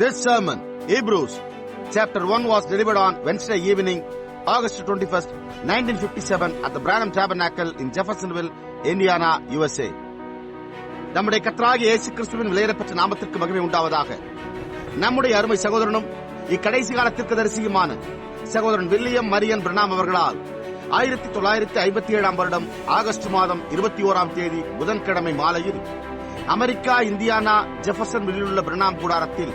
This sermon, Hebrews, chapter 1 was delivered on Wednesday evening, August 21st, 1957 at the Branham Tabernacle in Jeffersonville, Indiana, USA. நம்முடைய கர்த்தராகிய இயேசு கிறிஸ்துவின் விலையேறப்பெற்ற நாமத்திற்கு மகிமை உண்டாவதாக. நம்முடைய அருமை சகோதரனும் இக்கடைசி காலத்திற்கு தரிசியுமான சகோதரன் வில்லியம் மரியன் பிரணாம் அவர்களால் 1957 வருடம் ஆகஸ்ட் மாதம் 21ஆம் தேதி புதன்கிழமை மாலையில் அமெரிக்கா இந்தியானா ஜெஃபர்சன்வில்லில் உள்ள பிரணாம் கூடாரத்தில்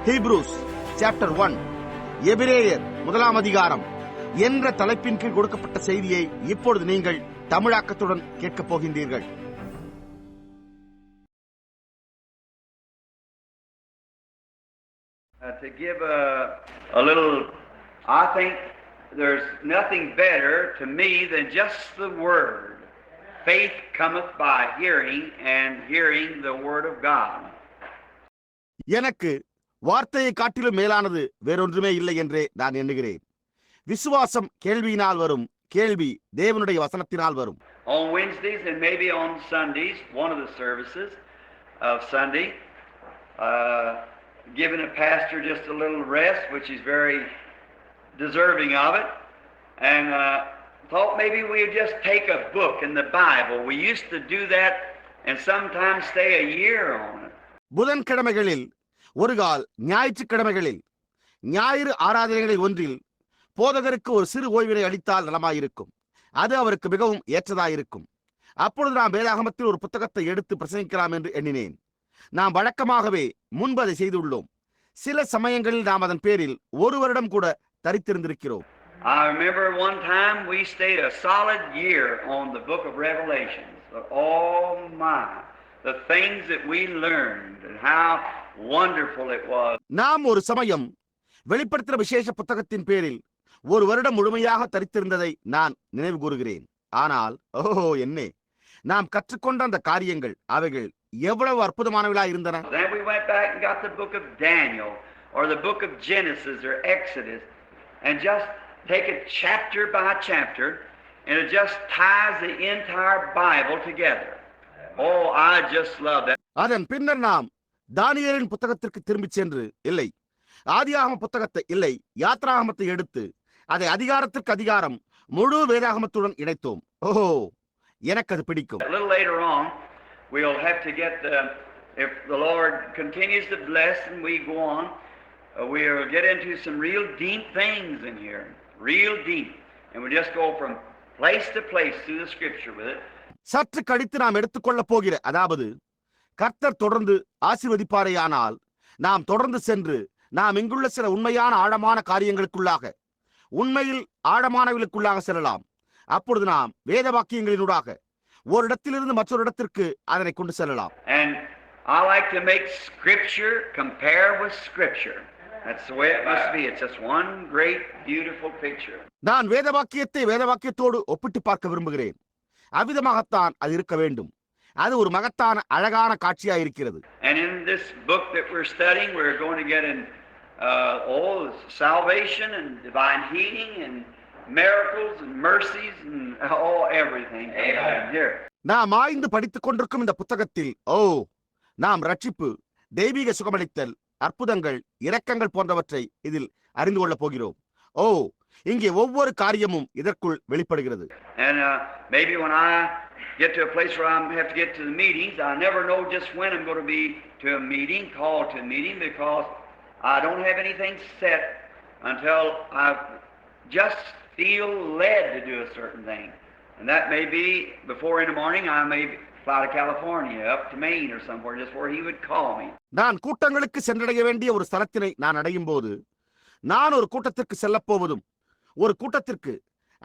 ஹீப்ரூஸ் சாப்டர் 1 எபிரேயர் 1ஆம் அதிகாரம் என்ற தலைப்பின் கீழ் கொடுக்கப்பட்ட செய்தியை இப்பொழுது நீங்கள் தமிழாக்கத்துடன் கேட்கப் போகின்றீர்கள். To give a little, I think there's nothing better to me than just the word. Faith cometh by hearing, and hearing the word of God. எனக்கு வார்த்தையை காட்டிலும் மேலானது வேறொன்றுமே இல்லை என்றே நான் எண்ணுகிறேன். விசுவாசம் கேள்வியினால் வரும், கேள்வி தேவனுடைய வசனத்தினால் வரும். On Wednesdays and maybe on Sundays, one of the services of Sunday, giving a pastor just a little rest, which is very deserving of it, and thought maybe we'd just take a book in the Bible. We used to do that and sometimes stay a year on it. புதன்கிழமைகளில் ஒரு கால், ஞாயிற்றுக்கிழமைகளில் ஞாயிறு ஆராதனைகளில் ஒன்றில் போதகருக்கு ஒரு சிறு ஓய்வினை அளித்தால் நலமாயிருக்கும். அது அவருக்கு மிகவும் ஏற்றதாயிருக்கும். அப்பொழுது நாம் வேதாகமத்தில் ஒரு புத்தகத்தை எடுத்து பிரசங்கிக்கலாம் என்று எண்ணினேன். நாம் வழக்கமாகவே முன்பு அதை செய்துள்ளோம். சில சமயங்களில் நாம் அதன் பேரில் ஒரு வருடம் கூட தரித்திருந்திருக்கிறோம். I remember one time we stayed a solid year on the book of Revelations. Oh my, the things that we learned and how wonderful it was. நாம் ஒரு சமயம் வெளிப்படுத்தின விசேஷ புத்தகத்தின் பேரில் ஒரு வருடம் முழுமையாக தரித்திருந்ததை நான் நினைவு கூறுகிறேன். ஆனால் என்னே, நாம் கற்றுக்கொண்ட அந்த காரியங்கள் அவைகள் எவ்வளவு அற்புதமானவளா இருந்தன. Then we went back and got the book of Daniel or the book of Genesis or Exodus and just take it chapter by chapter and it just ties the entire Bible together. Oh, I just love that. அதன் பின்னர் நாம் தானியேலின் புத்தகத்திற்கு திரும்பிச் சென்று இல்லை, ஆதியாகம புத்தகத்தை இல்லை, யாத்ராகமத்தை எடுத்து அதை அதிகாரத்திற்கு அதிகாரம் முழு வேதாகமத்துடன் இணைத்தோம். எனக்கு அது பிடிக்கும். A little later on we'll have to get if the Lord continues to bless and we go on, we'll get into some real deep things in here, real deep, and we'll just go from place to place through the scripture with it. சற்று கழித்து நாம் எடுத்துக்கொள்ளப் போகிற, அதாவது கர்த்தர் தொடர்ந்து ஆசீர்வதிப்பாரேயானால் நாம் தொடர்ந்து சென்று நாம் இங்குள்ள சில உண்மையான ஆழமான காரியங்களுக்குள்ளாக, உண்மையில் ஆழமானவர்களுக்குள்ளாக செல்லலாம். அப்பொழுது நாம் வேத வாக்கியங்களினூடாக ஒரு இடத்திலிருந்து மற்றொரு இடத்திற்கு அதனை கொண்டு செல்லலாம். And I like to make scripture compare with scripture. That's the way it must be. It's just one great beautiful picture. நான் வேத வாக்கியத்தை வேத வாக்கியத்தோடு ஒப்பிட்டு பார்க்க விரும்புகிறேன். அவ்விதமாகத்தான் அது இருக்க வேண்டும். அது ஒரு மகத்தான அழகான காட்சியா இருக்கிறது. And in this book that we're studying, we're going to get in salvation and divine healing and miracles and mercies and everything. Here. நாம் ஆய்ந்து படித்துக் கொண்டிருக்கும் இந்த புத்தகத்தில் நாம் ரட்சிப்பு, தெய்வீக சுகமளித்தல், அற்புதங்கள், இரக்கங்கள் போன்றவற்றை இதில் அறிந்து கொள்ளப் போகிறோம். இங்கே ஒவ்வொரு காரியமும் இதற்குள் வெளிப்படுகிறது. And maybe when I get to a place where I have to get to the meetings, I never know just when I'm going to be to a meeting, called to a meeting, because I don't have anything set until I just feel led to do a certain thing. And that may be before in the morning I may fly to California, up to Maine or somewhere, just where he would call me. நான் கூட்டங்களுக்கு சென்றடைய வேண்டிய ஒரு ஸ்தலத்தினை நான் அடையும் போது, நான் ஒரு கூட்டத்திற்கு செல்லப் போவதும் ஒரு கூட்டத்திற்கு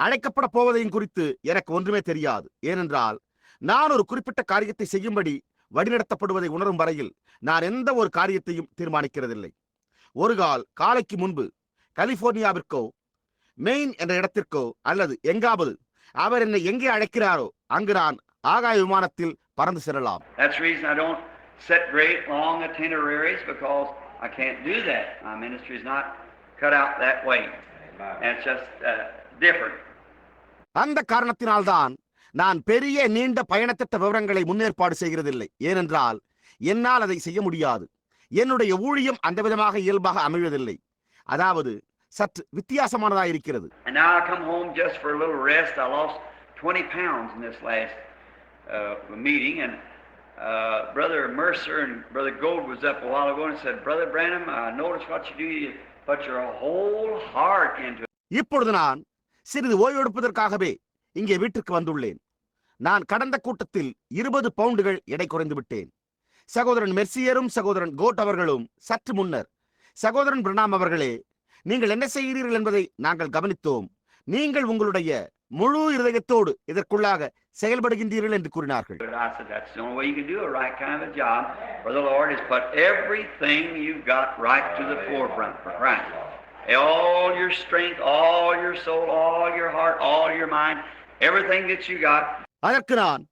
அழைக்கப்பட போவதையும் குறித்து எனக்கு ஒன்றுமே தெரியாது. ஏனென்றால் நான் ஒரு குறிப்பிட்ட காரியத்தை செய்யும்படி வழிநடத்தப்படுவதை உணரும் வரையில் நான் எந்த ஒரு காரியத்தையும் தீர்மானிக்கிறதில்லை. ஒரு காலைக்கு முன்பு கலிபோர்னியாவிற்கோ மெயின் என்ற இடத்திற்கோ அல்லது எங்காவது அவர் என்னை எங்கே அழைக்கிறாரோ அங்கு நான் ஆகாய விமானத்தில் பறந்து செல்லலாம். That's the reason I don't set great long itineraries, because I can't do that. My ministry is not cut out that way. And it's just different. அந்த காரணத்தினால்தான் நான் பெரிய நீண்ட பயணத்திட்ட விவரங்களை முன்னேற்பாடு செய்கிறதில்லை. ஏனென்றால் என்னால் அதை செய்ய முடியாது. என்னுடைய ஊழியம் அந்த விதமாக இயல்பாக அமைவதில்லை. அதாவது சற்று வித்தியாசமானதாக இருக்கிறது. And now I come home just for a little rest. I lost 20 pounds in this last meeting, and Brother Mercer and Brother Gold was up a while ago and said, Brother Branham, I noticed what you do. You put your whole heart into it. இப்பொழுது நான் சிறிது ஓய்வெடுப்பதற்காகவே இங்கே வீட்டுக்கு வந்துள்ளேன். நான் கடந்த கூட்டத்தில் 20 பவுண்டுகள் எடை குறைந்து விட்டேன். சகோதரன் மெர்சியரும் சகோதரன் கோட் அவர்களும் சற்று முன்னர், சகோதரன் பிரணாம் அவர்களே, நீங்கள் என்ன செய்கிறீர்கள் என்பதை நாங்கள் கவனித்தோம். நீங்கள் உங்களுடைய முழு இருதயத்தோடு இதற்குள்ளாக செயல்படுகின்றீர்கள் என்று கூறினார்கள். I said, that's the only way you can do a right kind of a job for the Lord is put everything you've got right to the forefront for Christ. All your strength, all your soul, all your heart, all your mind, everything that you got. அதற்கு நான்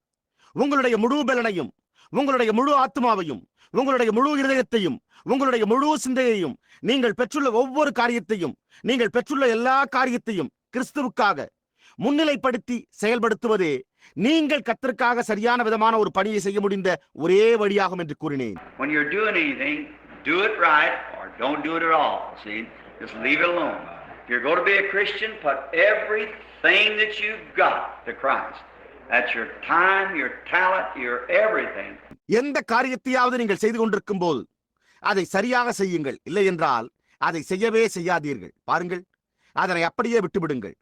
உங்களுடைய முழு பலனையும், உங்களுடைய முழு ஆத்மாவையும், உங்களுடைய முழு இருதயத்தையும், உங்களுடைய முழு சிந்தையையும், நீங்கள் பெற்றுள்ள ஒவ்வொரு காரியத்தையும், நீங்கள் பெற்றுள்ள எல்லா காரியத்தையும் கிறிஸ்துவுக்காக முன்னிலைப்படுத்தி செயல்படுத்துவதே நீங்கள் கர்த்தருக்காக சரியான விதமான ஒரு பணியை செய்ய முடிந்த ஒரே வழியாகும் என்று கூறினேன். When you're doing anything, do it right or don't do it at all. See, just leave it alone. If you're going to be a Christian, put everything that you've got to Christ. That's your time, your talent, your everything. எந்த காரியத்தையாவது நீங்கள் செய்து கொண்டிருக்கும் போது அதை சரியாக செய்யுங்கள். இல்லை என்றால் அதை செய்யவே செய்யாதீர்கள். பாருங்கள், அதனை அப்படியே விட்டுவிடுங்கள்.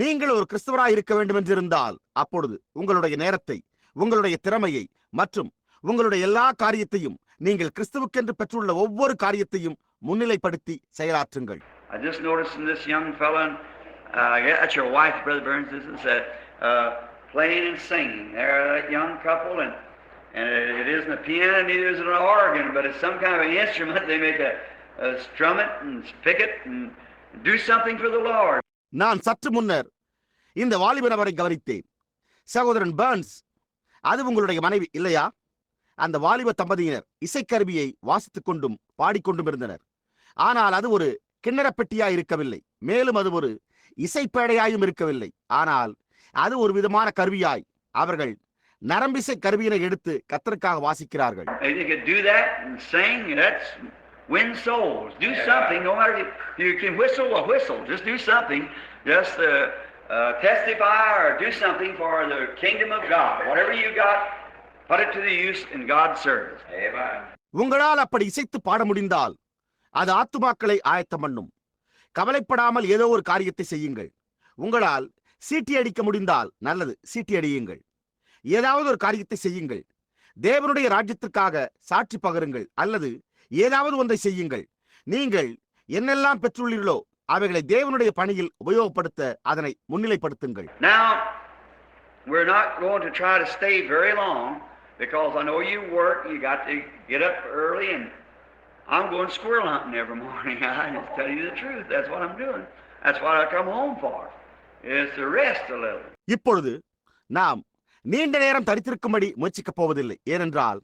நீங்கள் ஒரு கிறிஸ்தவராய் இருக்க வேண்டும் என்றிருந்தால் அப்பொழுது உங்களுடைய நேரத்தை, உங்களுடைய திறமையை மற்றும் உங்களுடைய எல்லா காரியத்தையும் நீங்கள் கிறிஸ்துவுக்கென்று பெற்றுள்ள ஒவ்வொரு காரியத்தையும் முன்னிலைப்படுத்தி செயலாற்றுங்கள். I just noticed in this young fella, that's your wife, Brother Burns, this is playing and singing. They're that young couple, and it isn't a piano, neither is it an organ, but it's some kind of an instrument. They make a strum it and pick it and do something for the Lord. நான் சற்று முன்னர் இந்த வாலிப நபரை கவனித்தேன். சகோதரன் Burns, அது உங்களுடைய மனைவி இல்லையா? அந்த வாலிப தம்பதியினர் இசைக்கருவியை வாசித்துக் கொண்டும் பாடிக்கொண்டும் இருந்தனர். ஆனால் அது ஒரு கிண்ணறப்பெட்டியாய் இருக்கவில்லை, மேலும் அது ஒரு இசைப்பேடையாயும் இருக்கவில்லை. ஆனால் அது ஒரு விதமான கருவியாய் அவர்கள் நரம்பிசை கருவியினை எடுத்து கர்த்தருக்காக வாசிக்கிறார்கள். You can do that and sing. That's win souls. Do something. No matter if you can whistle, a whistle. Just do something. Just testify or do something for the kingdom of God. Whatever you got, put it to the use in God's service. Amen. உங்களால் அப்படி இசைத்து பாட முடிந்தால் அது ஆத்துமாக்களை ஆயத்தம் பண்ணும். கவலைப்படாமல் ஏதோ ஒரு காரியத்தை செய்யுங்கள். உங்களால் சீட்டி அடிக்க முடிந்தால் நல்லது, சீட்டி அடியுங்கள். ஏதாவது ஒரு காரியத்தை செய்யுங்கள். தேவனுடைய ராஜ்யத்திற்காக சாட்சி பகருங்கள் அல்லது ஏதாவது ஒன்றை செய்யுங்கள். நீங்கள் என்னெல்லாம் பெற்றுள்ளீர்களோ அவைகளை தேவனுடைய பணியில் உபயோகப்படுத்த அதனை முன்னிலைப்படுத்துங்கள். Now, we're not going to try to stay very long because I know you work, you got to get up early, and I'm going squirrel hunting every morning. I just tell you the truth. That's what I'm doing. That's what I come home for. Is to rest a little. இப்பொழுது நாம் நீண்ட நேரம் தரித்திருக்கும்படி முயற்சிக்கப் போவதில்லை. ஏனென்றால்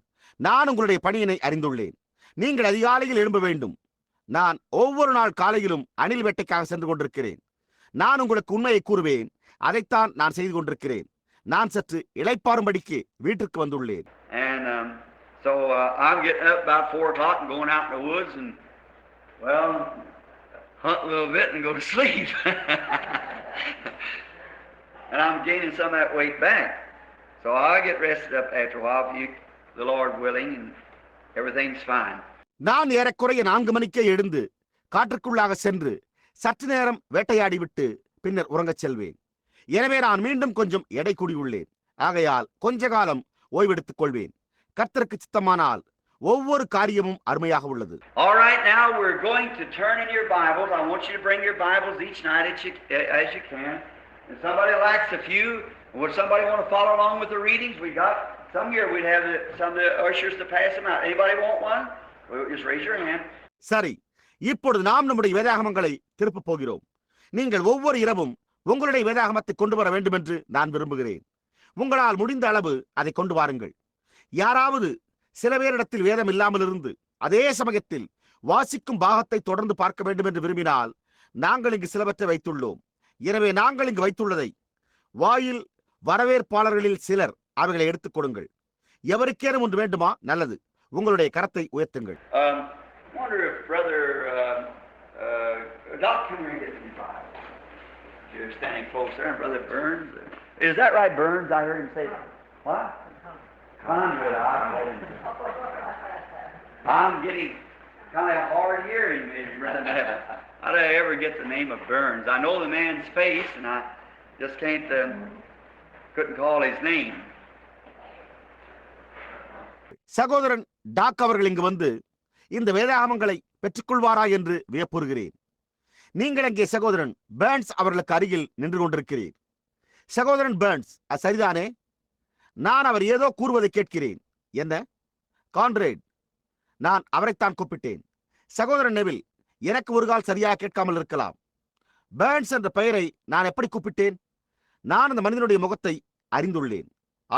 நான் உங்களுடைய பணியினை அறிந்துள்ளேன். நீங்கள் அதிகாலையில் எழும்ப வேண்டும். நான் ஒவ்வொரு நாள் காலையிலும் அணில் வேட்டைக்காக சென்று கொண்டிருக்கிறேன். நான் உங்களுக்கு உண்மையை கூறுவேன், அதைத்தான் நான் செய்து கொண்டிருக்கிறேன். நான் சற்று இளைப்பாறும்படிக்கு வீட்டிற்கு வந்துள்ளேன். And so I'm getting up about 4 o'clock and going out in the woods and hunt a little bit and go to sleep. And I'm gaining some of that weight back. So I get rested up after a while, the Lord willing, and everything's fine. நான் ஏறக்குறைய 4 மணிக்கே எழுந்து காற்றுக்குள்ளாக சென்று சற்று நேரம் வேட்டையாடிவிட்டு பின்னர் உறங்கச் செல்வேன். எனவே நான் மீண்டும் கொஞ்சம் எடை கூடியுள்ளேன். ஆகையால் கொஞ்ச காலம் ஓய்வெடுத்துக் கொள்வேன். கர்த்தருக்கு சித்தமானால் ஒவ்வொரு காரியமும் அருமையாக உள்ளது. All right, now we're going to turn in your Bibles. I want you to bring your Bibles each night as you can. And somebody lacks a few. Would somebody want to follow along with the readings? We got some here. We'd have some of the ushers to pass them out. Anybody want one? Just raise your hand. சரி, இப்பொழுது நாம் நம்முடைய வேதாகமங்களை திருப்பப் போகிறோம். நீங்கள் ஒவ்வொரு இரவும் உங்களுடைய வேதாகமத்தை கொண்டு வர வேண்டும் என்று நான் விரும்புகிறேன். உங்களால் முடிந்த அளவு அதை கொண்டு வாருங்கள். யாராவது சில பேரிடத்தில் வேதம் இல்லாமல் இருந்து அதே சமயத்தில் வாசிக்கும் பாகத்தை தொடர்ந்து பார்க்க வேண்டும் என்று விரும்பினால் நாங்கள் இங்கு சிலவற்றை வைத்துள்ளோம். எனவே நாங்கள் இங்கு வைத்துள்ளதை வாயில் வரவேற்பாளர்களில் சிலர் அவைகளை எடுத்துக் கொடுங்கள். எவருக்கேனும் ஒன்று வேண்டுமா? நல்லது. உங்களுடைய கரத்தை உயர்த்துங்கள். Wonder if Brother Doc, come here and get me Bible. You're standing close there, and Brother Burns. Is that right, Burns? I heard him say that. What? Conrad, I call him. I'm getting kind of hard hearing, maybe, Brother. How did I ever get the name of Burns? I know the man's face, and I just couldn't call his name. சகோதரன் talk அவர்கள் இங்கு வந்து இந்த வேதாகமங்களை பெற்றுக்கொள்வாரா என்று வியப்புறுகிறேன். நீங்கள் அங்கே சகோதரன் burns அவர்களுக்கு அருகில் நின்று கொண்டிருக்கிறீர். சகோதரன் பேர்ன்ஸ், சரிதானே? நான் அவர் ஏதோ கூறுவதை கேட்கிறேன். என்ன? கான்ரேட், நான் அவரைத்தான் கூப்பிட்டேன். சகோதரன் நெவில், எனக்கு ஒரு கால் சரியாக கேட்காமல் இருக்கலாம். பேர்ன்ஸ் என்ற பெயரை நான் எப்படி கூப்பிட்டேன்? நான் அந்த மனிதனுடைய முகத்தை அறிந்துள்ளேன்,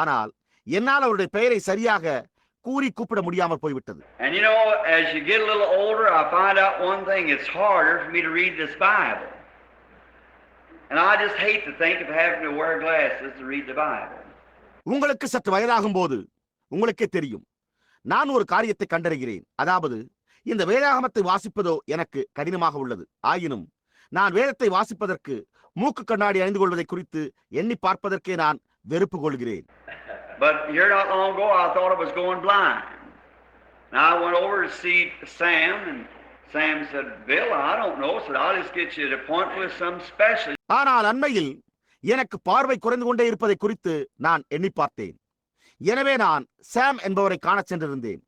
ஆனால் என்னால் அவருடைய பெயரை சரியாக கூறி கூப்பிட முடியாமல் போய்விட்டது. And you know, as you get a little older, I find out one thing: it's harder for me to read this Bible. And I just hate to think of having to wear glasses to read the Bible. உங்களுக்கு சற்று வயதாகும் போது உங்களுக்கே தெரியும், நான் ஒரு காரியத்தை கண்டறிகிறேன். அதாவது, இந்த வேதாகமத்தை வாசிப்பதோ எனக்கு கடினமாக உள்ளது. ஆயினும் நான் வேதத்தை வாசிப்பதற்கு மூக்கு கண்ணாடி அணிந்து கொள்வதை குறித்து எண்ணி பார்ப்பதற்கே நான் வெறுப்பு கொள்கிறேன். But here not long ago, I thought I was going blind. Now I went over to see Sam, and Sam said, "Bill, I don't know," said, "I'll just get you an appointment with some specialist." ஆனால் அண்மையில் எனக்கு பார்வை குறைந்து கொண்டே இருப்பதை குறித்து நான் எண்ணி பார்த்தேன். எனவே நான் சாம் என்பவரை காண சென்றிருந்தேன்.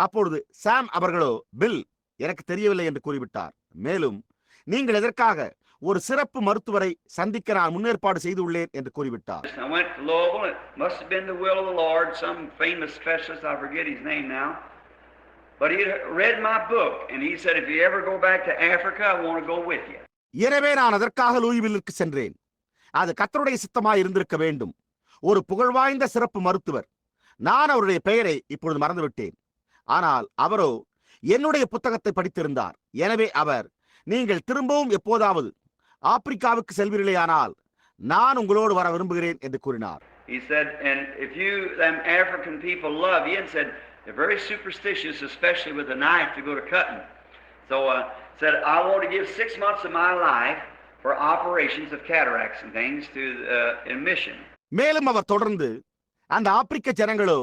அப்பொழுது சாம் அவர்களோ, "பில், எனக்கு தெரியவில்லை" என்று கூறிவிட்டார். மேலும், நீங்கள் எதற்காக ஒரு சிறப்பு மருத்துவரை சந்திக்க நான் முன்னேற்பாடு செய்துள்ளேன் என்று கூறிவிட்டார். I went to Louisville. It must have been the will of the Lord. Some famous specialist, I forget his name now, but he read my book and he said, "If you ever go back to Africa, I want to go with you." எனவே நான் அதற்காக லூயிவில்லுக்கு சென்றேன். அது கர்த்தருடைய சித்தமாய் இருந்திருக்க வேண்டும். ஒரு புகழ்வாய்ந்த சிறப்பு மருத்துவர். நான் அவருடைய பெயரை இப்பொழுது மறந்துவிட்டேன். ஆனால் அவரோ என்னுடைய புத்தகத்தை படித்திருந்தார். எனவே அவர், நீங்கள் திரும்பவும் எப்போதாவது ஆப்பிரிக்காவுக்கு செல்வீர்களேயானால் நான் உங்களோடு வர விரும்புகிறேன் என்று கூறினார். He said, "And if you them African people love you," and said they're very superstitious, especially with a knife to go to cutting. So said, "I want to give 6 months of my life for operations of cataracts and things to in mission." மேலும் அவர் தொடர்ந்து, அந்த ஆப்பிரிக்க ஜனங்களோ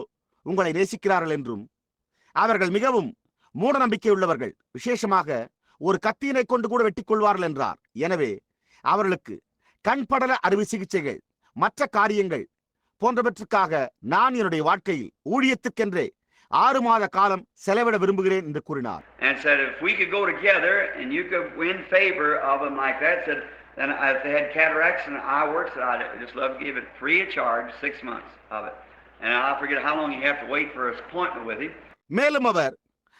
உங்களை நேசிக்கிறார்கள் என்றும் அவர்கள் மிகவும் மூட நம்பிக்கை உள்ளவர்கள், விசேஷமாக ஒரு கத்தியினை கொண்டு கூட வெட்டிக் கொள்வார்கள் என்றார். எனவே அவர்களுக்கு கண்படல அறுவை சிகிச்சைகள், மற்ற காரியங்கள் போன்றவற்றுக்காக நான் என்னுடைய வாழ்க்கையில் ஊழியத்துக்கென்றே 6 மாத காலம் செலவிட விரும்புகிறேன் என்று கூறினார். And said if we could go together and you could win favor of them like that, said then if they had cataracts and eye works, I'd just love to give it free of charge 6 months of it. And I forget how long you have to wait for an appointment with him. மேலும் அவர்,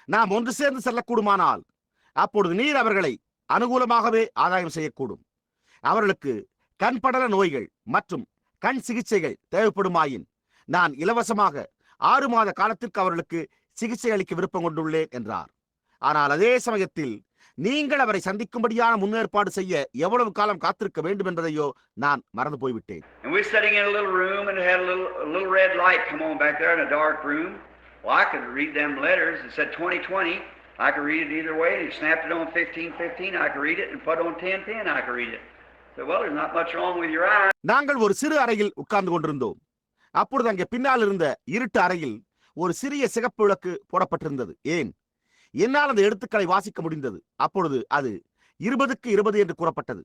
நாம் ஒன்று சேர்ந்து செல்லக்கூடுமானால் அப்பொழுது நீர் அவர்களை அனுகூலமாகவே ஆதாயம் செய்யக்கூடும். அவர்களுக்கு கண்படல நோய்கள் மற்றும் கண் சிகிச்சைகள் தேவைப்படுமாயின் நான் இலவசமாக 6 மாத காலத்திற்கு அவர்களுக்கு சிகிச்சை அளிக்க விருப்பம் கொண்டுள்ளேன் என்றார். ஆனால் அதே சமயத்தில் நீங்கள் அவரை சந்திக்கும்படியான முன்னேற்பாடு செய்ய எவ்வளவு காலம் காத்திருக்க வேண்டும் என்பதையோ நான் மறந்து போய்விட்டேன். And we're sitting in a little room and it had a little red light come on back there in a dark room. Well, I could read them letters. It said 2020. I could read it either way. And he snapped it on 15:15. I could read it, and put on 10:10. I could read it. So, well, there's not much wrong with your eye. நாங்கள் ஒரு சிறு அறையில் உட்கார்ந்து கொண்டிருந்தோம். அப்பொழுது அங்கே பின்னால் இருந்த இருட்டு அறையில் ஒரு சிறிய சிகப்பு விளக்கு போடப்பட்டிருந்தது. ஏன்? என்னால் அந்த எழுத்துக்களை வாசிக்க முடிந்தது. அப்பொழுது அது 20:20 என்று கூறப்பட்டது.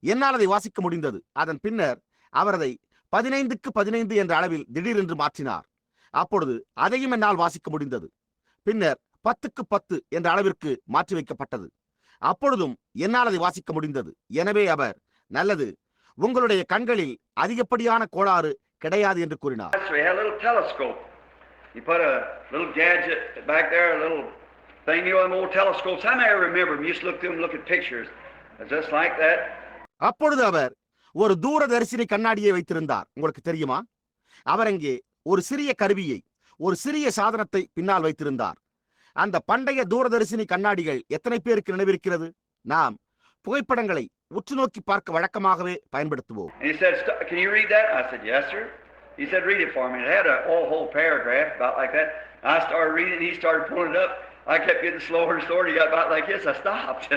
என்னால் அதை வாசிக்க முடிந்தது. அதன் பின்னர் அவர் அதை 15:15 என்ற அளவில் திடீரென்று மாற்றினார். அப்பொழுது அதையும் என்னால் வாசிக்க முடிந்தது. பின்னர் 10:10 என்ற அளவிற்கு மாற்றி வைக்கப்பட்டது. அப்பொழுதும் என்னால் அதை வாசிக்க முடிந்தது. எனவே அவர், நல்லது, உங்களுடைய கண்களில் அதிகப்படியான கோளாறு கிடையாது என்று கூறினார். So he had a little telescope. He put a little gadget back there, a little thing, you know, them old telescopes. I may remember them. You used to look through them, look at pictures. Just like that. அப்பொழுது அவர் ஒரு தூரதரிசினி கண்ணாடியை வைத்திருந்தார். உங்களுக்கு தெரியுமா? அவர் அங்கே ஒரு சிறிய கருவியை, ஒரு சிறிய சாதனத்தை பின்னால் வைத்திருந்தார். அந்த பண்டைய தூரதரிசினி கண்ணாடிகள் எத்தனை பேருக்கு நினைவிருக்கிறது? நாம் புகைப்படங்களை உற்று நோக்கி பார்க்க வழக்கமாகவே பயன்படுத்துவோம். And he said, "Can you read that?" I said, "Yes, sir." He said, "Read it for me." It had a whole paragraph about like that. I started reading, and he started pulling it up. I kept getting slower and slower. He got about like this. I stopped.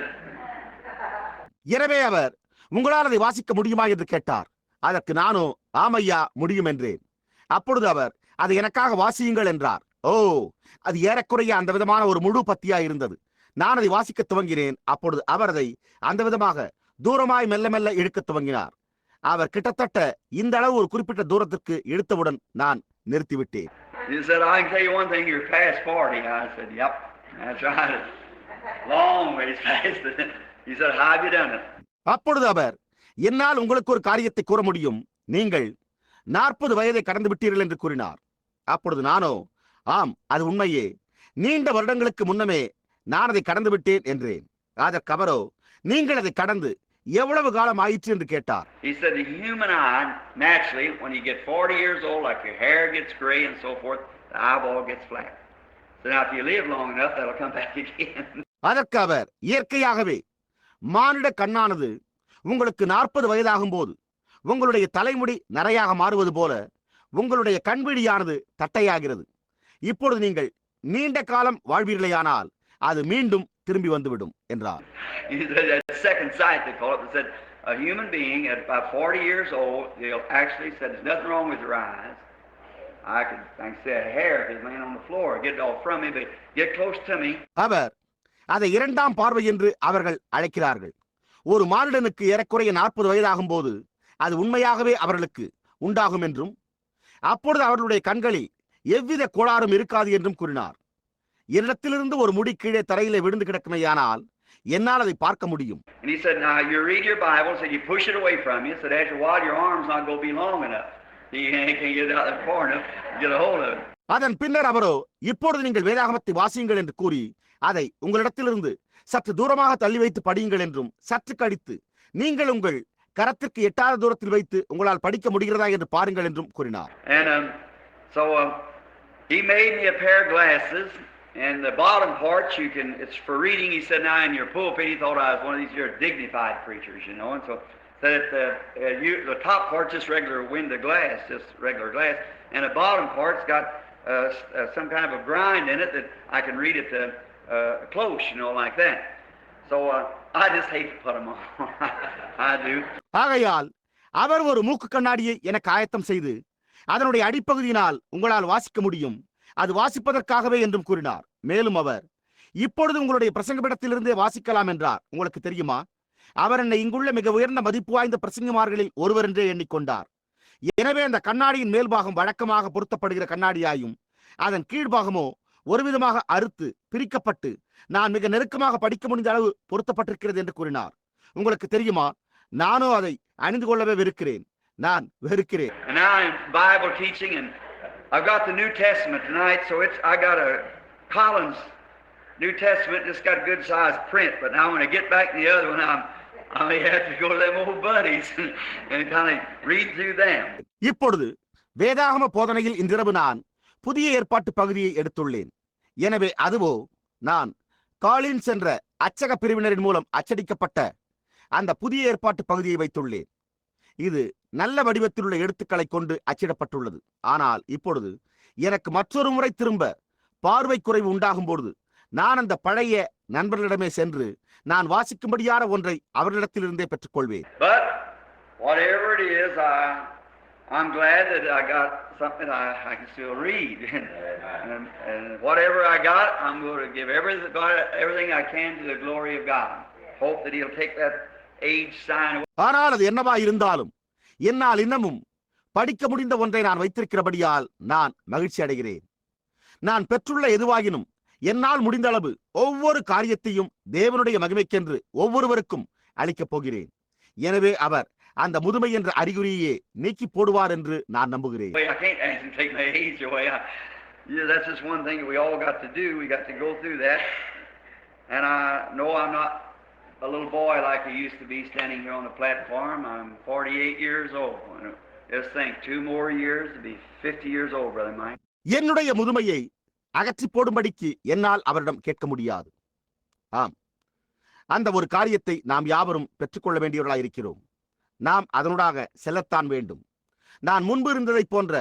எனவே அவர், உங்களால் அதை வாசிக்க முடியுமா என்று கேட்டார். அதற்கு நானோ, ஆமையா, முடியும் என்றேன். அப்பொழுது அவர், அதை எனக்காக வாசியுங்கள் என்றார். ஓ, அது ஏறக்குறைய அந்த விதமான ஒரு முழு பத்தியா இருந்தது. நான் அதை வாசிக்க துவங்கினேன். அப்பொழுது அவர் அதை அந்த விதமாக தூரமாய் மெல்ல மெல்ல இழுக்க துவங்கினார். அவர் கிட்டத்தட்ட இந்த அளவு ஒரு குறிப்பிட்ட தூரத்திற்கு இழுத்தவுடன் நான் நிறுத்திவிட்டேன். He said, I can tell you one thing, you're past 40. I said, yep, that's right. Long ways past it. He said, how have you done it? அப்பொழுது அவர், என்னால் உங்களுக்கு ஒரு காரியத்தை கூற முடியும். நீங்கள் 40 வயதை கடந்து விட்டீர்கள் என்று கூறினார். அப்பொழுது நானோ, ஆம், அது உண்மையே. நீண்ட வருடங்களுக்கு முன்னமே நான் அதை கடந்து விட்டேன் என்றேன். அதற்கு அவரோ, நீங்கள் அதை கடந்து எவ்வளவு காலம் ஆயிற்று என்று கேட்டார். He said the human eye, naturally, when you get 40 years old, like your hair gets gray and so forth, the eyeball gets flat. So now if you live long enough, that'll come back again. அதற்கு அவர், இயற்கையாகவே மானிட கண்ணானது உங்களுக்கு 40 வயதாகும் போது உங்களுடைய தலைமுடி நரையாக மாறுவது போல உங்களுடைய கண்விழியானது தட்டையாகிறது. இப்பொழுது நீங்கள் நீண்ட காலம் வாழ்வீர்களேயானால் அது மீண்டும் திரும்பி வந்துவிடும் என்றார். He said that second sight, they call it. They said a human being at about 40 years old, they'll actually said there's nothing wrong with your eyes. I can say a hair is laying on the floor, get it all from me, but get close to me. அவர் அதை இரண்டாம் பார்வை என்று அவர்கள் அழைக்கிறார்கள். ஒரு மானிடனுக்கு ஏறக்குறைய 40 வயதாகும் போது அது உண்மையாகவே அவர்களுக்கு உண்டாகும் என்றும் அப்பொழுது அவர்களுடைய கண்களில் எவ்வித கோளாறும் இருக்காது என்றும் கூறினார். என்னிடத்திலிருந்து ஒரு முடி கீழே தரையிலே விழுந்து கிடக்குமையானால் என்னால் அதை பார்க்க முடியும். And he said, now you read your Bible, so you push it away from you. So after a while your arm's not going to be long enough. You can't get it out there far enough to get a hold of it. அதன் பின்னர் அவரோ, இப்பொழுது நீங்கள் வேதாகமத்தை வாசியுங்கள் என்று கூறி அதை உங்களிடத்திலிருந்து சற்று தூரமாக தள்ளி வைத்து படியுங்கள் என்றும் சற்று கழித்து நீங்கள் உங்கள் கரத்திற்கு எட்டாத தூரத்தில் வைத்து உங்களால் படிக்க முடிகிறதா என்று பாருங்கள் என்றும் கூறினார். And so he made me a pair of glasses, and the bottom parts you can, it's for reading. He said, now in your pulpit, he thought I was one of these here dignified preachers, you know, and so that the top part's just regular window glass, just regular glass, and the bottom part's got some kind of a grind in it that I can read it close, you know, like that. So I just hate to put them on. I do. ஆகையால் அவர் ஒரு மூக்கு கண்ணாடியை எனக்கு ஆயத்தம் செய்து அதனுடைய அடிப்பகுதியினால் உங்களால் வாசிக்க முடியும், அது வாசிப்பதற்காகவே என்றும் கூறினார். மேலும் அவர், இப்பொழுது உங்களுடைய பிரசங்கபிடத்திலிருந்தே வாசிக்கலாம் என்றார். உங்களுக்கு தெரியுமா, அவர் என்னை இங்குள்ள மிக உயர்ந்த மதிப்பு வாய்ந்த பிரசங்கமார்களில் ஒருவர் என்றே எண்ணிக்கொண்டார். எனவே அந்த கண்ணாடியின் மேல்பாகம் வழக்கமாக பொருத்தப்படுகிற கண்ணாடியாயும் அதன் கீழ்பாகமோ ஒருவிதமாக அறுத்து பிரிக்கப்பட்டு நான் மிக நெருக்கமாக படிக்க முடிந்த அளவு பொருத்தப்பட்டிருக்கிறது என்று கூறினார். உங்களுக்கு தெரியுமா, நானோ அதை அணிந்து கொள்ளவே வெறுக்கிறேன். நான் வெறுக்கிறேன். And now I'm Bible teaching, and I've got the New Testament tonight, so I got a Collins New Testament, just got good size print, but now when I get back to the other one, I may have to go to them old buddies and kind of read through them. இப்பொழுது வேதாகம போதனையில் இன்றிரவு நான் புதிய ஏற்பாட்டு பகுதியை எடுத்துள்ளேன். எனவே அதுவோ நான் காலின்ஸ் என்ற அச்சக பிரிவினரின் மூலம் அச்சடிக்கப்பட்ட அந்த புதிய ஏற்பாட்டு பகுதியை வைத்துள்ளேன். இது நல்ல வடிவத்தில் உள்ள எழுத்துக்களை கொண்டு அச்சிடப்பட்டுள்ளது. ஆனால் இப்பொழுது எனக்கு மற்றொரு முறை திரும்ப பார்வை குறைவு உண்டாகும் பொழுது நான் அந்த பழைய நண்பர்களிடமே சென்று நான் வாசிக்கும்படியான ஒன்றை அவர்களிடத்திலிருந்தே பெற்றுக்கொள்வேன். But whatever it is, I'm glad that I got something I can still read. And whatever I got, I'm going to give everything I can to the glory of God. Hope that He'll take that age sign away. ஆனால் அது என்னவா இருந்தாலும் என்னால் இன்னமும் படிக்க முடிந்த ஒன்றை நான் வைத்திருக்கிறபடியால் நான் மகிழ்ச்சி அடைகிறேன். நான் பெற்றுள்ள எதுவாகினும் என்னால் முடிந்த அளவு ஒவ்வொரு காரியத்தையும் தேவனுடைய மகிமைக்கென்று ஒவ்வொருவருக்கும் அளிக்கப் போகிறேன். எனவே அவர் அந்த முதுமை என்ற அறிகுறியே நீக்கி போடுவார் என்று நான் நம்புகிறேன். I can't actually take my age away. That's just one thing we all got to do. We got to go through that. And I know I'm not a little boy like I used to be standing here on the platform. I'm 48 years old. Just think, 2 more years to be 50 years old, Brother Mike. என்னுடைய முதுமையை அகற்றி போடும்படிக்கு என்னால் அவரிடம் கேட்க முடியாது. ஆம், அந்த ஒரு காரியத்தை நாம் யாவரும் பெற்றுக்கொள்ள வேண்டியவர்களாக இருக்கிறோம். நாம் அதனூடாக செல்லத்தான் வேண்டும். நான் முன்பு இருந்ததை போன்ற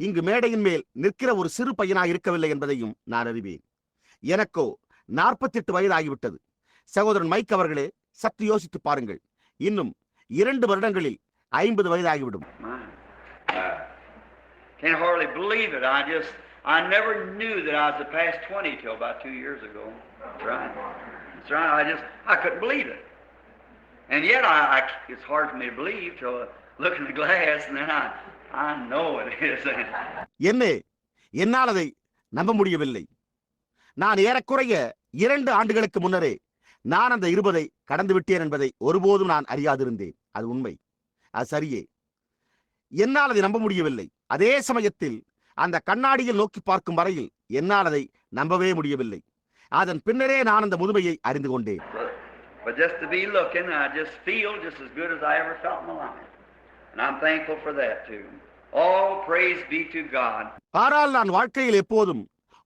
இங்கு மேடையின் மேல் நிற்கிற ஒரு சிறு பையனாக இருக்கவில்லை என்பதையும் நான் அறிவேன். எனக்கோ 48 வயதாகிவிட்டது. சகோதரன் மைக் அவர்களே, சற்று யோசித்து பாருங்கள். இன்னும் 2 வருடங்களில் 50 வயதாகிவிடும். Can't hardly believe it. I never knew that I was past 20 till about 2 years ago. That's right. That's right. I couldn't believe it. And yet it's hard for me to believe till I look in the glass and then I know it is. என்னால் அதை நம்ப முடியவில்லை. நான் ஏறக்குறைய 2 ஆண்டுகளுக்கு முன்னரே நான் அந்த 20 கடந்து விட்டேன் என்பதை ஒருபோதும் நான் அறியாதிருந்தேன். அது உண்மை, அது சரியே. என்னால் அதை நம்ப முடியவில்லை. அதே சமயத்தில் அந்த கண்ணாடியில் நோக்கி பார்க்கும் வரையில் என்னால் அதை நம்பவே முடியவில்லை. அதன் பின்னரே நான் அந்த முதுமையை அறிந்து கொண்டேன். But just to be looking, I just feel just as good as I ever felt in my life. And I'm thankful for that too. All praise be to God. ஆனால் நான் வாழ்க்கையில் எப்போதும்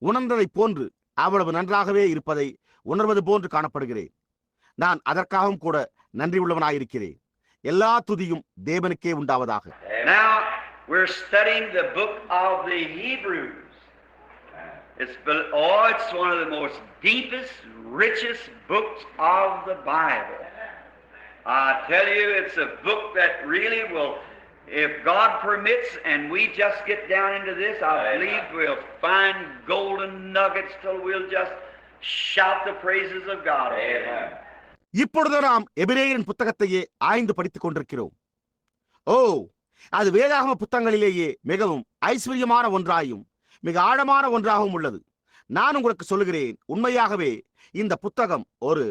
உணர்ந்ததை போன்று அவ்வளவு நன்றாகவே இருப்பதை உணர்வது போன்று காணப்படுகிறேன். நான் அதற்காகவும் கூட நன்றி உள்ளவனாயிருக்கிறேன். எல்லா துதியும் தேவனுக்கே உண்டாவதாக. Now we're studying the book of the Hebrews. It's one of the most deepest, richest books of the Bible. I tell you, it's a book that really will, if God permits and we just get down into this, I believe we'll find golden nuggets till we'll just shout the praises of God. Amen. இப்பொழுது நாம் எபிரேயரின் புத்தகத்தையே ஆய்ந்து படித்துக் கொண்டிருக்கிறோம். அது வேதாகம புத்தகங்களிலேயே மிகவும் ஐஸ்வர்யமான ஒன்றாயும் மிக ஆழமான ஒன்றாகவும் உள்ளது. நான் உங்களுக்கு சொல்லுகிறேன், உண்மையாகவே இந்த புத்தகம் ஒரு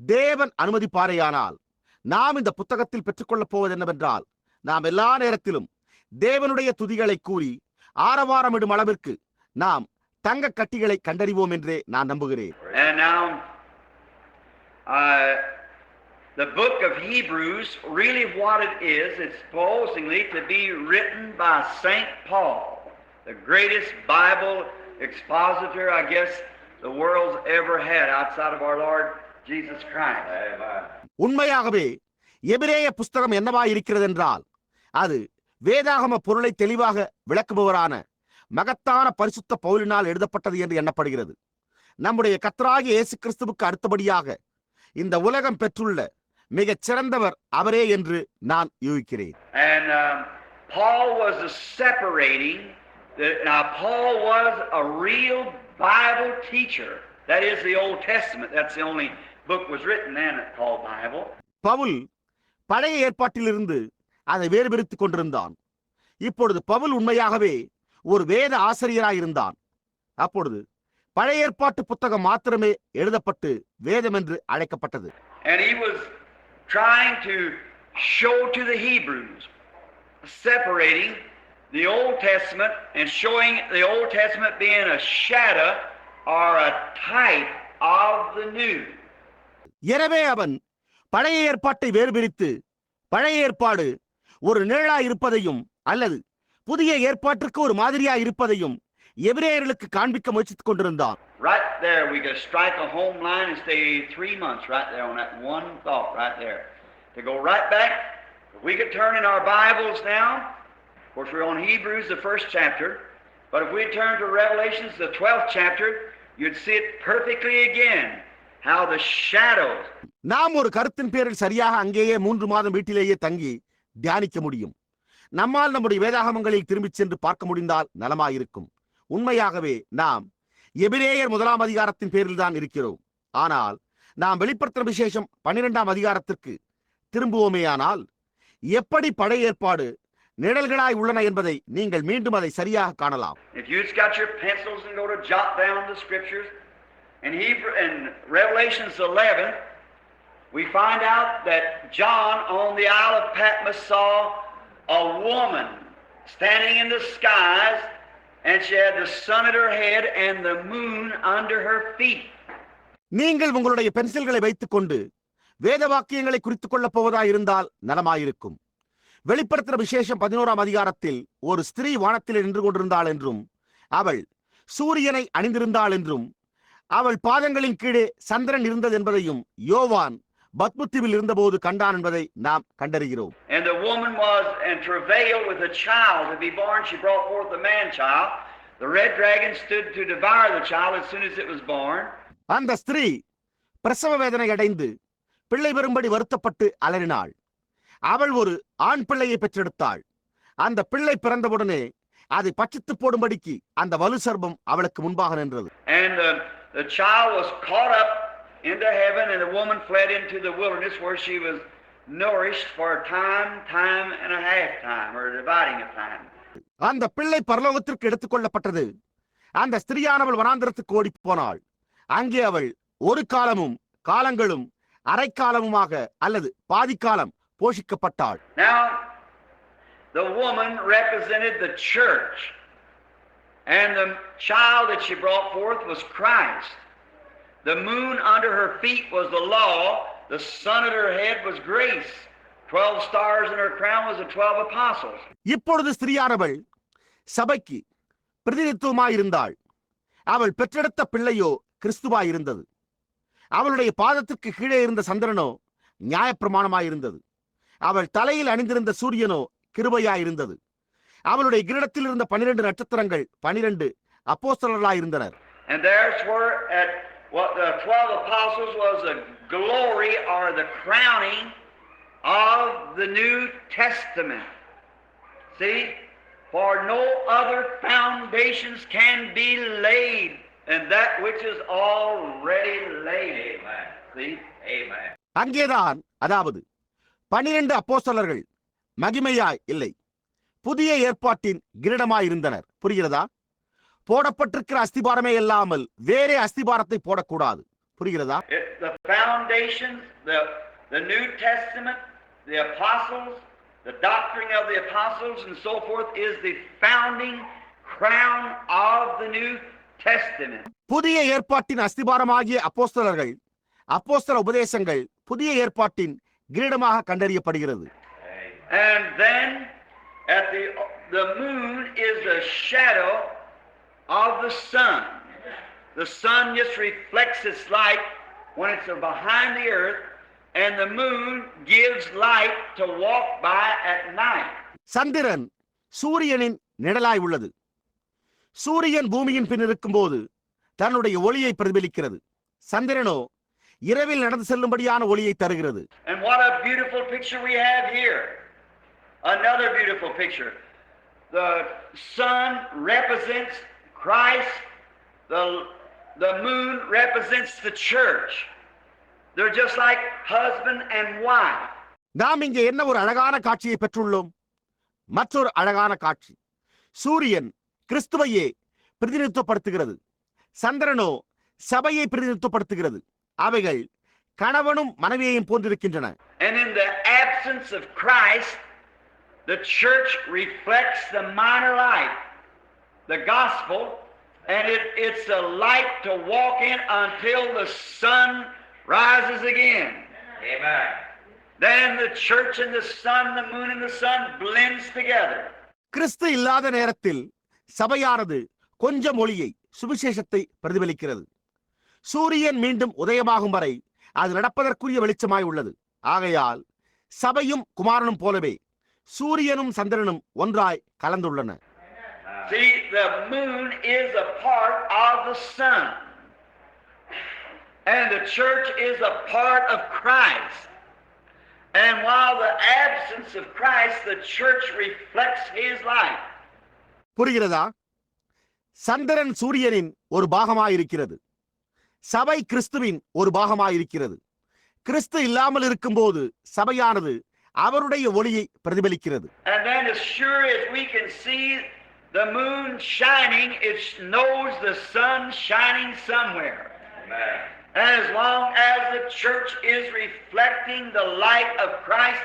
தேவன் அனுமதிப்பாரேயானால் நாம் இந்த புத்தகத்தில் பெற்றுக்கொள்ளப் போவது என்னவென்றால், நாம் எல்லா நேரத்திலும் தேவனுடைய துதிகளை கூறி ஆரவாரமிடும் அளவிற்கு நாம் தங்க கட்டிகளை கண்டறிவோம் என்றே நான் நம்புகிறேன். The book of Hebrews, really what it is, it's supposedly to be written by St. Paul, the greatest Bible expositor, I guess, the world's ever had outside of our Lord Jesus Christ. உண்மையாகவே எபிரேய புஸ்தகம் என்னவாய் இருக்கிறது என்றால், அது வேதாகம பொருளை தெளிவாக விளக்குபவரான மகத்தான பரிசுத்த பவுலினால் எழுதப்பட்டது என்று எண்ணப்படுகிறது. நம்முடைய கர்த்தராகிய இயேசு கிறிஸ்துவுக்கு அடுத்தபடியாக இந்த உலகம் பெற்றுள்ள மிகச் சிறந்தவர் அவரே என்று நான் யூகிக்கிறேன். And Paul was separating. Now Paul was a real Bible teacher. That is the Old Testament. That's the only book was written then called Bible. Pavul பழைய ஏற்பாட்டிலிருந்து அதை வேறுபிரித்துக் கொண்டிருந்தான். இப்பொழுது பவுல் உண்மையாகவே ஒரு வேத ஆசிரியராயிருந்தான். அப்பொழுது பழைய ஏற்பாட்டு புத்தகம் மாத்திரமே எழுதப்பட்டு வேதம் என்று அழைக்கப்பட்டது. And he was trying to show to the Hebrews, separating the Old Testament and showing the Old Testament being a shadow or a type of the New. எனவே அவன் பழைய ஏற்பாட்டை வேறுபிரித்து பழைய ஏற்பாடு ஒரு நிழலாய் இருப்பதையும் அல்லது புதிய ஏற்பாட்டிற்கு ஒரு மாதிரியாய் இருப்பதையும் எபிரேயர்களுக்கு காண்பிக்க முயற்சித்துக் கொண்டிருந்தான். Right there we could strike a home line and stay 3 months right there on that one thought right there. To go right back, if we could turn in our Bibles now, of course we're on Hebrews the 1st chapter, but if we turn to Revelations the 12th chapter, you'd see it perfectly again, how the shadows. நாம் ஒரு கருத்தின் பேரில் சரியாக அங்கேயே 3 மாதம் வீட்டிலேயே தங்கி தியானிக்க முடியும். நம்மால் நம்முடைய வேதாகமங்களில் திரும்பிச் சென்று பார்க்க முடிந்தால் நலமாயிருக்கும். உண்மையாகவே நாம் எபிரேயர் 1ஆம் அதிகாரத்தின் பேரில் தான் இருக்கிறோம். ஆனால் நாம் வெளிப்படுத்தின விசேஷம் 12ஆம் அதிகாரத்திற்கு திரும்புவோமேயானால் எப்படி பழைய ஏற்பாடு நிழல்களாய் உள்ளன என்பதை நீங்கள் மீண்டும் அதை சரியாக காணலாம். If you've got your pencils and go to jot down the scriptures in Revelations 11, we find out that John on the Isle of Patmos saw a woman standing in the skies, and she had the sun at her head and the moon under her feet. நீங்கள் உங்களுடைய பென்சில்களை வைத்துக் கொண்டு வேத வாக்கியங்களை குறித்துக் கொள்ளப் போவதாய் இருந்தால் நலமாயிருக்கும். வெளிப்படுத்தின விசேஷம் 11ஆம் அதிகாரத்தில் ஒரு ஸ்திரீ வானத்தில் நின்று கொண்டிருந்தாள் என்றும் அவள் சூரியனை அணிந்திருந்தாள் என்றும் அவள் பாதங்களின் கீழே சந்திரன் இருந்தது என்பதையும் யோவான் பத்முத்தீவில் இருந்தபோது கண்டான் என்பதை நாம் கண்டறிகிறோம். And the woman was and travailed with a child to be born. She brought forth a man child. The red dragon stood to devour the child as soon as it was born. அந்த ஸ்திரீ பிரசவ வேதனை அடைந்து பிள்ளை பெறும்படி வருத்தப்பட்டு அலறினாள். அவள் ஒரு ஆண் பிள்ளையை பெற்றெடுத்தாள். அந்த பிள்ளை பிறந்தவுடனே அதை பட்சித்து போடும்படிக்கு அந்த வலு சர்ப்பம் அவளுக்கு முன்பாக நின்றது. And the child was caught up into heaven, and the woman fled into the wilderness where she was nourished for a time and a half time, or dividing of time. அந்த பிள்ளை பரலோகத்திற்கு எடுத்துக் கொள்ளப்பட்டது. அந்த ஸ்திரீயானவள் வனாந்திரத்துக்கு ஓடி போனாள். அங்கே அவள் ஒரு காலங்களும் அரைக்காலமுமாக அல்லது பாதிக்காலம் போஷிக்கப்பட்டாள். Now the woman represented the church, and the child that she brought forth was Christ. The moon under her feet was the law, the sun at her head was grace. 12 stars in her crown was the 12 apostles. இப்பொழுது ஸ்திரீயானவள் சபைக்கு பிரதிநிதித்துவமாயிருந்தாள். அவள் பெற்றெடுத்த பிள்ளையோ கிறிஸ்துவாயிருந்தது. அவளுடைய பாதத்திற்கு கீழே இருந்த சந்திரனோ நியாயப்பிரமாணமாயிருந்தது. அவள் தலையில் அணிந்திருந்த சூரியனோ கிருபையாயிருந்தது. அவளுடைய கிரீடத்தில் இருந்த 12 நட்சத்திரங்கள் 12 அப்போஸ்தலர்களாயிருந்தனர். And there's where at what the 12 apostles was the glory or the crowning of the New Testament. See, for no other foundations can be laid than that which is already laid. Amen. See? Amen. அங்கேதான், அதாவது 12 அப்போஸ்தலர்கள் மகிமையாய் இல்லை, புதிய ஏற்பாட்டின் கிரீடமாயிருந்தனர். புரிகிறதா? போடப்பட்டிருக்கிற அஸ்திபாரமே இல்லாமல் வேறே அஸ்திபாரத்தை போடக்கூடாது. புரிகிறதா? The foundations, the New Testament, the apostles, the doctrine of the apostles and so forth is the founding crown of the New Testament. புதிய ஏற்பாட்டின் அஸ்திபாரமாகிய அப்போஸ்தலர்கள், அப்போஸ்தல உபதேசங்கள் புதிய ஏற்பாட்டின் கிரீடமாக கண்டறியப்படுகிறது. And then at the moon is a shadow of the sun. The sun just reflects its light when it's behind the earth, and the moon gives light to walk by at night. சந்திரன் சூரியனின் நிழலாய் உள்ளது. சூரியன் பூமியின் பின் இருக்கும்போது தன்னுடைய ஒளியை பிரதிபலிக்கிறது. சந்திரனோ இரவில் நடந்து செல்லும்படியான ஒளியை தருகிறது. And what a beautiful picture we have here. Another beautiful picture. The sun represents Christ. The moon represents the church. They're just like husband and wife. நாம் இங்கே என்ன ஒரு அழகான காட்சியை பெற்றுள்ளோம். மற்றொரு அழகான காட்சி. சூரியன் கிறிஸ்துவையே பிரதிநிதித்துவப்படுத்துகிறது. சந்திரனோ சபையை பிரதிநிதித்துவப்படுத்துகிறது. அவைகள் கணவனும் மனைவியையும் போன்றிருக்கின்றன. And in the absence of Christ, the church reflects the minor light, the gospel, and it's a light to walk in until the sun rises again. Amen. Then the church and the sun, the moon and the sun blends together. கிறிஸ்து இல்லாத நேரத்தில் சபையானது கொஞ்சம் ஒளியை, சுவிசேஷத்தை பிரதிபலிக்கிறது. சூரியன் மீண்டும் உதயமாகும் வரை அது நடப்பதற்குரிய வெளிச்சமாய் உள்ளது. ஆகையால் சபையும் குமாரனும் போலவே சூரியனும் சந்திரனும் ஒன்றாய் கலந்துள்ளன. See, the moon is a part of the sun, and the church is a part of Christ. And while the absence of Christ, the church reflects His light. புரிகிறதா? சந்திரன் சூரியனின் ஒரு பாகமாயிருக்கிறது. சபை கிறிஸ்துவின் ஒரு பாகமாயிருக்கிறது. கிறிஸ்து இல்லாமல் இருக்கும்போது சபையானது அவருடைய ஒளியை பிரதிபலிக்கிறது. And then as sure as we can see the moon shining, it knows the sun shining somewhere. Amen. And as long as the church is reflecting the light of Christ,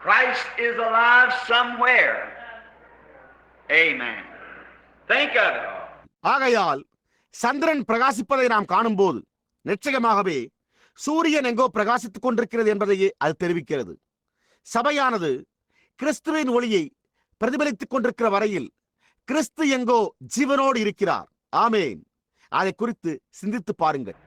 Christ is alive somewhere. Amen. Think of it. ஆகையால் சந்திரன் பிரகாசிப்பதை நாம் காணும்போது நிச்சயமாகவே சூரியன் எங்கோ பிரகாசித்துக் கொண்டிருக்கிறது என்பதையே அது தெரிவிக்கிறது. சபையானது கிறிஸ்துவின் ஒளியை பிரதிபலித்துக் கொண்டிருக்கிற வரையில் கிறிஸ்து எங்கோ ஜீவனோடு இருக்கிறார். ஆமேன். அதை குறித்து சிந்தித்து பாருங்கள்.